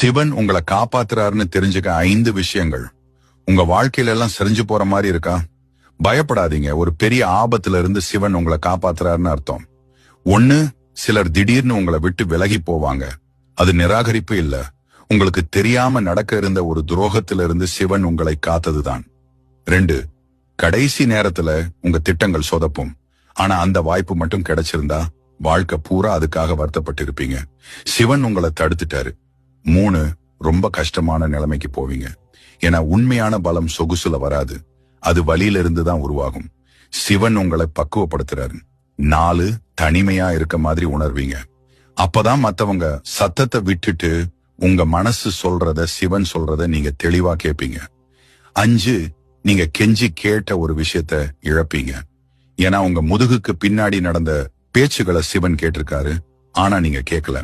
சிவன் உங்களை காப்பாத்துறாருன்னு தெரிஞ்சுக்க 5 விஷயங்கள். உங்க வாழ்க்கையில எல்லாம் செறிஞ்சு போற மாதிரி இருக்கா? பயப்படாதீங்க. ஒரு பெரிய ஆபத்துல இருந்து சிவன் உங்களை காப்பாத்துறாருன்னு அர்த்தம். 1, சிலர் திடீர்னு உங்களை விட்டு விலகி போவாங்க. அது நிராகரிப்பு இல்ல, உங்களுக்கு தெரியாம நடக்க இருந்த ஒரு துரோகத்திலிருந்து சிவன் உங்களை காத்ததுதான். 2, கடைசி நேரத்துல உங்க திட்டங்கள் சொதப்பும். ஆனா அந்த வாய்ப்பு மட்டும் கிடைச்சிருந்தா வாழ்க்கை பூரா அதுக்காக வருத்தப்பட்டிருப்பீங்க. சிவன் உங்களை தடுத்துட்டாரு. 3, ரொம்ப கஷ்டமான நிலைமைக்கு போவீங்க. ஏன்னா உண்மையான பலம் சொகுசுல வராது, அது வலியில இருந்து தான் உருவாகும். சிவன் உங்களை பக்குவப்படுத்துறாரு. 4, தனிமையா இருக்க மாதிரி உணர்வீங்க. அப்பதான் மத்தவங்க சத்தத்தை விட்டுட்டு உங்க மனசு சொல்றத, சிவன் சொல்றத நீங்க தெளிவா கேட்பீங்க. 5, நீங்க கெஞ்சி கேட்ட ஒரு விஷயத்த இழப்பீங்க. ஏன்னா உங்க முதுகுக்கு பின்னாடி நடந்த பேச்சுகளை சிவன் கேட்டிருக்காரு, ஆனா நீங்க கேட்கல.